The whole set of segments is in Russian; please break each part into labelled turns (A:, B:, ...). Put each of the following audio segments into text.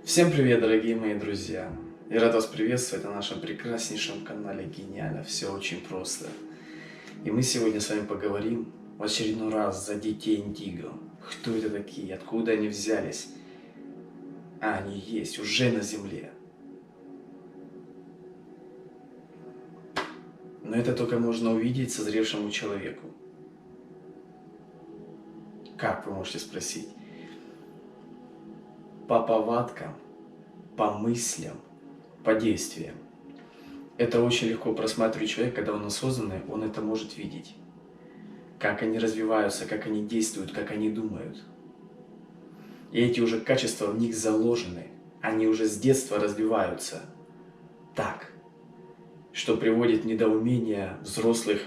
A: Всем привет, дорогие мои друзья! Я рад вас приветствовать на нашем прекраснейшем канале «Гениально. Все очень просто». И мы сегодня с вами поговорим в очередной раз за детей Индиго. Кто это такие, откуда они взялись? А они есть уже на Земле. Но это только можно увидеть созревшему человеку. Как, вы можете спросить? По повадкам, по мыслям, по действиям. Это очень легко просматривать человека, когда он осознанный, он это может видеть. Как они развиваются, как они действуют, как они думают. И эти уже качества в них заложены. Они уже с детства развиваются так, что приводит в недоумение взрослых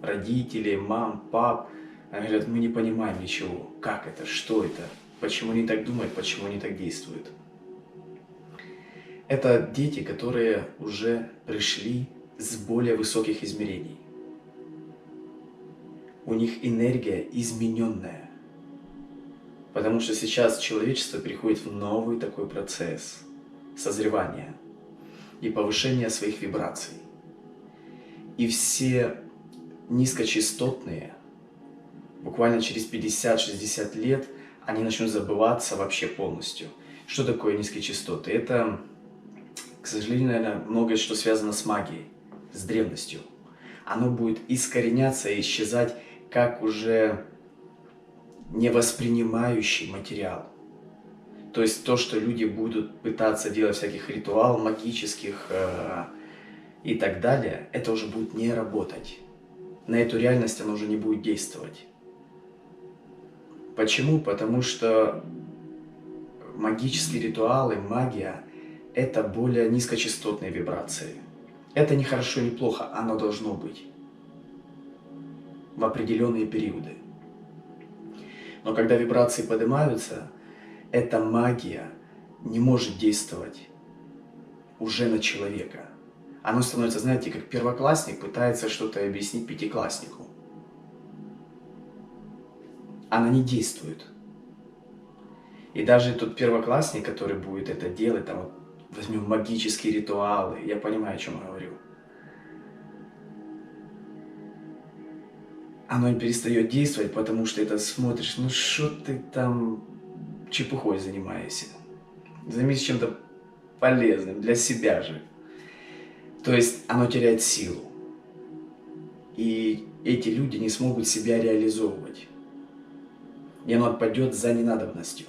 A: родителей, мам, пап. Они говорят, мы не понимаем ничего. Как это? Что это? Почему они так думают? Почему они так действуют? Это дети, которые уже пришли с более высоких измерений. У них энергия измененная. Потому что сейчас человечество приходит в новый такой процесс созревания и повышения своих вибраций. И все низкочастотные, буквально через 50-60 лет, они начнут забываться вообще полностью. Что такое низкие частоты? Это, к сожалению, наверное, многое, что связано с магией, с древностью. Оно будет искореняться и исчезать, как уже невоспринимающий материал. То есть то, что люди будут пытаться делать всяких ритуалов магических и так далее, это уже будет не работать. На эту реальность оно уже не будет действовать. Почему? Потому что магические ритуалы, магия – это более низкочастотные вибрации. Это не хорошо, не плохо, оно должно быть в определенные периоды. Но когда вибрации поднимаются, эта магия не может действовать уже на человека. Оно становится, знаете, как первоклассник пытается что-то объяснить пятикласснику. Она не действует. И даже тот первоклассник, который будет это делать, там, вот, возьмем магические ритуалы, я понимаю, о чем я говорю. Оно перестает действовать, потому что это смотришь, ну что ты там чепухой занимаешься. Займись чем-то полезным для себя же. То есть оно теряет силу. И эти люди не смогут себя реализовывать. И оно отпадет за ненадобностью.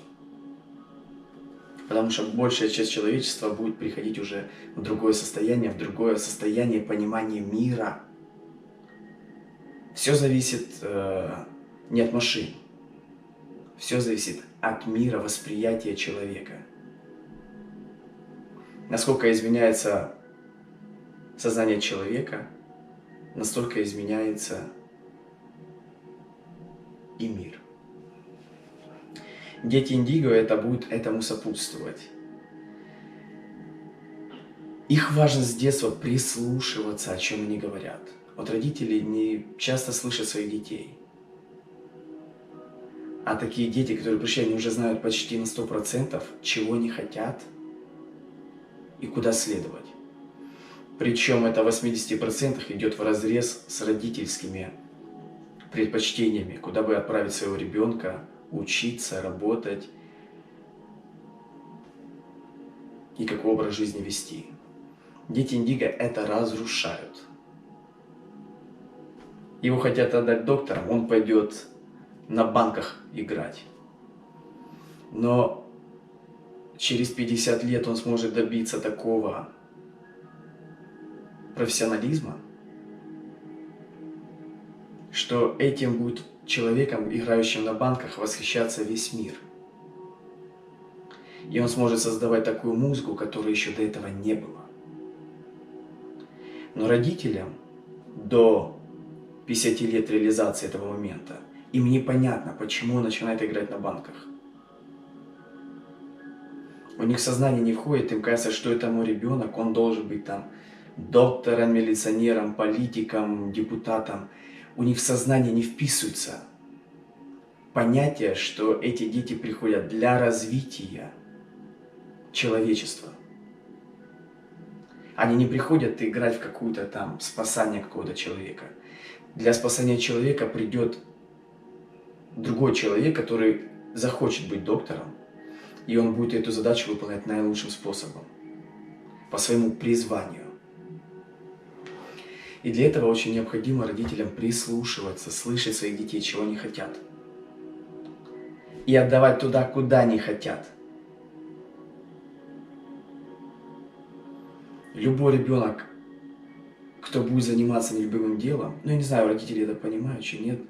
A: Потому что большая часть человечества будет приходить уже в другое состояние понимания мира. Все зависит не от машин. Все зависит от мира восприятия человека. Насколько изменяется сознание человека, настолько изменяется и мир. Дети Индиго это будут этому сопутствовать. Их важно с детства прислушиваться, о чем они говорят. Вот родители не часто слышат своих детей. А такие дети, которые пришли, они уже знают почти на 100%, чего они хотят и куда следовать. Причем это в 80% идет вразрез с родительскими предпочтениями, куда бы отправить своего ребенка, учиться, работать и какой образ жизни вести. Дети Индиго это разрушают. Его хотят отдать докторам, он пойдет на банках играть. Но через 50 лет он сможет добиться такого профессионализма, что этим будет человеком, играющим на банках, восхищаться весь мир. И он сможет создавать такую музыку, которой еще до этого не было. Но родителям до 50 лет реализации этого момента, им непонятно, почему он начинает играть на банках. У них в сознание не входит, им кажется, что это мой ребенок, он должен быть там доктором, милиционером, политиком, депутатом. У них в сознание не вписывается понятие, что эти дети приходят для развития человечества. Они не приходят играть в какую-то там спасание какого-то человека. Для спасания человека придет другой человек, который захочет быть доктором, и он будет эту задачу выполнять наилучшим способом, по своему призванию. И для этого очень необходимо родителям прислушиваться, слышать своих детей, чего они хотят, и отдавать туда, куда они хотят. Любой ребенок, кто будет заниматься нелюбимым делом, ну я не знаю, родители это понимают, чи нет,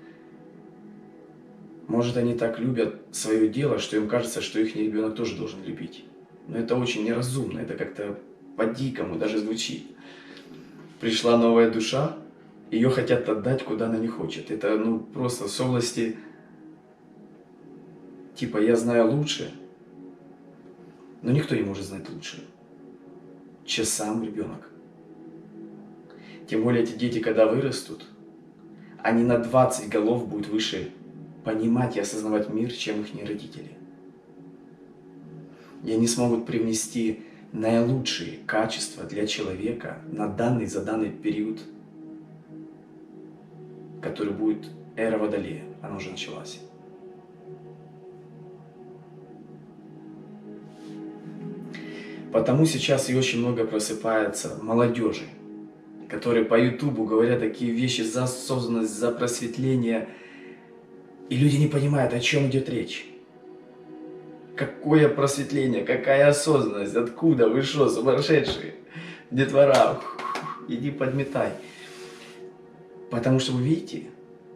A: может они так любят свое дело, что им кажется, что их ребенок тоже должен любить. Но это очень неразумно, это как-то по-дикому даже звучит. Пришла новая душа, ее хотят отдать, куда она не хочет. Это просто с области типа «я знаю лучше», но никто не может знать лучше, чем сам ребенок. Тем более эти дети, когда вырастут, они на 20 голов будут выше понимать и осознавать мир, чем их родители. И они смогут привнести наилучшие качества для человека на данный за данный период, который будет эра Водолея. Она уже началась. Потому сейчас и очень много просыпается молодежи, которые по Ютубу говорят такие вещи за осознанность, за просветление, и люди не понимают, о чем идет речь. Какое просветление, какая осознанность, откуда, вы что, сумасшедшие, детвора, иди подметай. Потому что вы видите,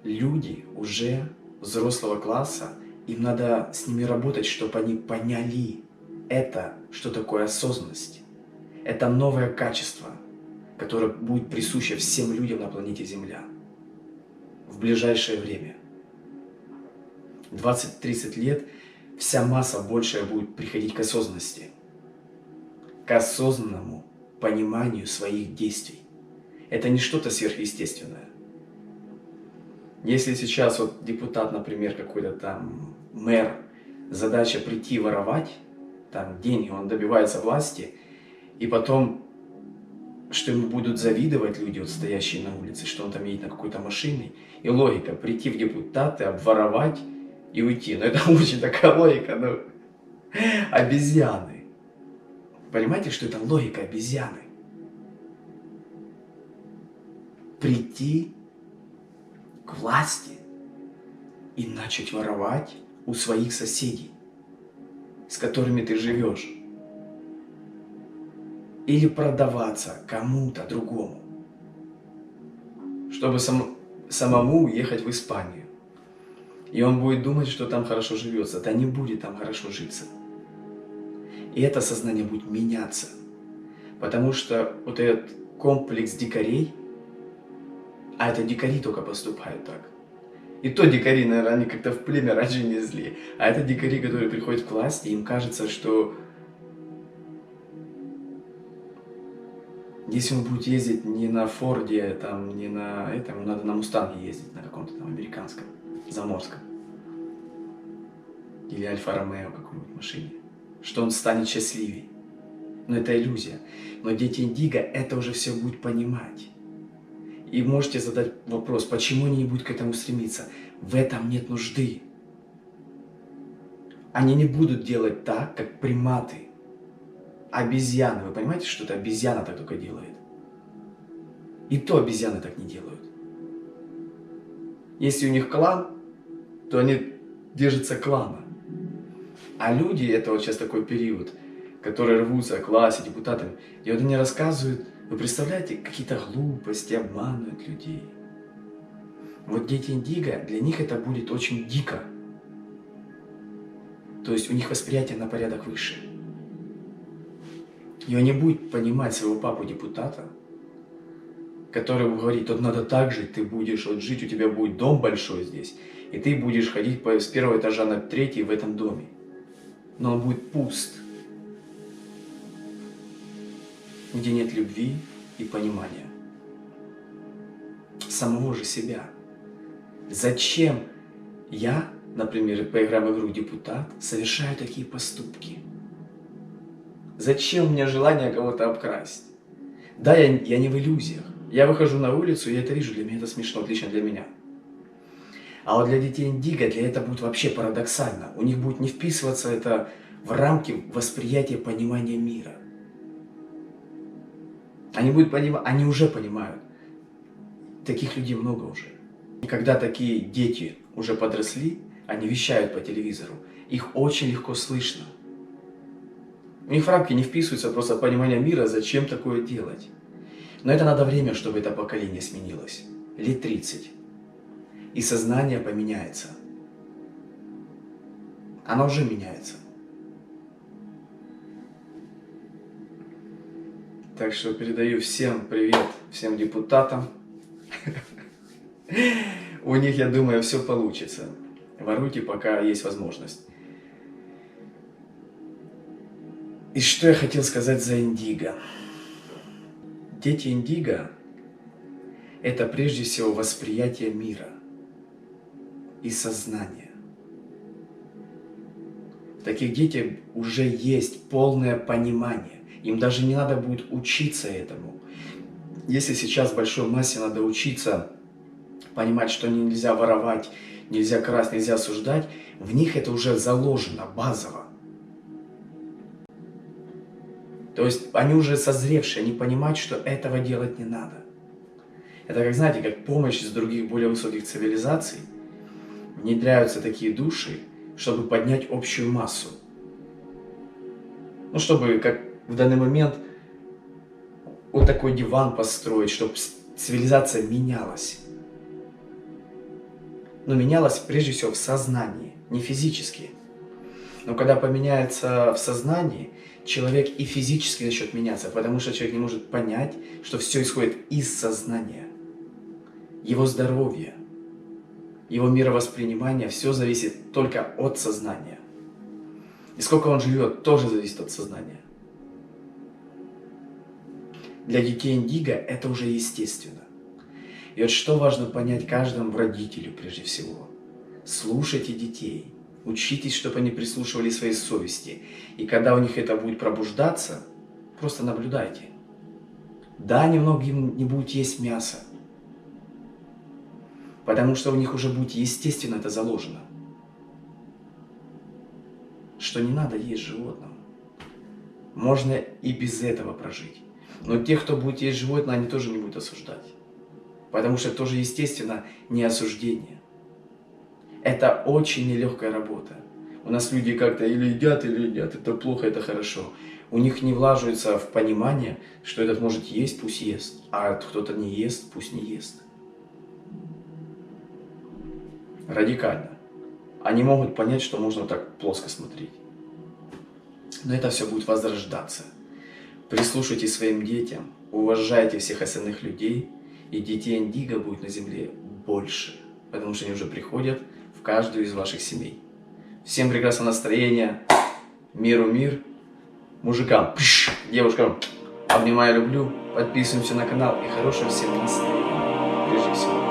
A: люди уже взрослого класса, им надо с ними работать, чтобы они поняли это, что такое осознанность. Это новое качество, которое будет присуще всем людям на планете Земля в ближайшее время. 20-30 лет вся масса большая будет приходить к осознанности, к осознанному пониманию своих действий. Это не что-то сверхъестественное. Если сейчас вот депутат, например, какой-то там мэр, задача прийти воровать, там деньги, он добивается власти, и потом, что ему будут завидовать люди, вот стоящие на улице, что он там едет на какой-то машине, и логика прийти в депутаты, обворовать и уйти. Но это очень такая логика, обезьяны. Понимаете, что это логика обезьяны? Прийти к власти и начать воровать у своих соседей, с которыми ты живешь. Или продаваться кому-то другому, чтобы самому уехать в Испанию. И он будет думать, что там хорошо живется. Да не будет там хорошо житься. И это сознание будет меняться. Потому что вот этот комплекс дикарей, а это дикари только поступают так. И то дикари, наверное, они как-то в племя раньше не зли. А это дикари, которые приходят к власти, им кажется, что если он будет ездить не на Форде, там, не на этом, надо на Мустанге ездить, на каком-то там американском, заморском. Или Альфа-Ромео какой-нибудь машине. Что он станет счастливее. Но это иллюзия. Но дети Индиго это уже все будут понимать. И можете задать вопрос, почему они не будут к этому стремиться? В этом нет нужды. Они не будут делать так, как приматы. Обезьяны. Вы понимаете, что это обезьяна так только делает? И то обезьяны так не делают. Если у них клан, то они держатся клана. А люди, это вот сейчас такой период, которые рвутся к власти, депутатам, и вот они рассказывают, вы представляете, какие-то глупости, обманывают людей. Вот дети Индиго, для них это будет очень дико. То есть у них восприятие на порядок выше. И он не будет понимать своего папу-депутата, который говорит, вот надо так жить, ты будешь вот жить, у тебя будет дом большой здесь, и ты будешь ходить с первого этажа на третий в этом доме. Но он будет пуст, где нет любви и понимания самого же себя. Зачем я, например, поиграем в игру депутат, совершаю такие поступки? Зачем мне желание кого-то обкрасть? Да, я не в иллюзиях. Я выхожу на улицу, и я это вижу, для меня это смешно, лично для меня. А вот для детей индиго, для этого будет вообще парадоксально. У них будет не вписываться это в рамки восприятия, понимания мира. Они будут понимать, они уже понимают. Таких людей много уже. И когда такие дети уже подросли, они вещают по телевизору, их очень легко слышно. У них в рамки не вписывается просто понимание мира, зачем такое делать. Но это надо время, чтобы это поколение сменилось. Лет 30. И сознание поменяется. Оно уже меняется. Так что передаю всем привет, всем депутатам. У них, я думаю, все получится. Воруйте, пока есть возможность. И что я хотел сказать за индиго? Дети индиго – это прежде всего восприятие мира и сознания. В таких детях уже есть полное понимание. Им даже не надо будет учиться этому. Если сейчас большой массе надо учиться понимать, что нельзя воровать, нельзя красть, нельзя осуждать, в них это уже заложено базово. То есть они уже созревшие, они понимают, что этого делать не надо. Это как, знаете, как помощь из других более высоких цивилизаций. Внедряются такие души, чтобы поднять общую массу. Ну, чтобы, как в данный момент, вот такой диван построить, чтобы цивилизация менялась. Но менялась прежде всего в сознании, не физически. Но когда поменяется в сознании, человек и физически начнет меняться, потому что человек не может понять, что все исходит из сознания. Его здоровье, его мировоспринимание, все зависит только от сознания. И сколько он живет, тоже зависит от сознания. Для детей индиго это уже естественно. И вот что важно понять каждому родителю прежде всего. Слушайте детей. Учитесь, чтобы они прислушивали своей совести. И когда у них это будет пробуждаться, просто наблюдайте. Да, немного им не будет есть мясо. Потому что у них уже будет естественно это заложено. Что не надо есть животным. Можно и без этого прожить. Но тех, кто будет есть животное, они тоже не будут осуждать. Потому что это тоже естественно не осуждение. Это очень нелегкая работа. У нас люди как-то или едят, это плохо, это хорошо. У них не влаживается в понимание, что этот может есть, пусть ест, а кто-то не ест, пусть не ест. Радикально. Они могут понять, что можно так плоско смотреть. Но это все будет возрождаться. Прислушайтесь своим детям, уважайте всех остальных людей, и детей индиго будет на земле больше, потому что они уже приходят в каждую из ваших семей. Всем прекрасного настроения, миру мир, мужикам, девушкам, обнимаю, люблю, подписываемся на канал и хорошего всем настроения, прежде всего.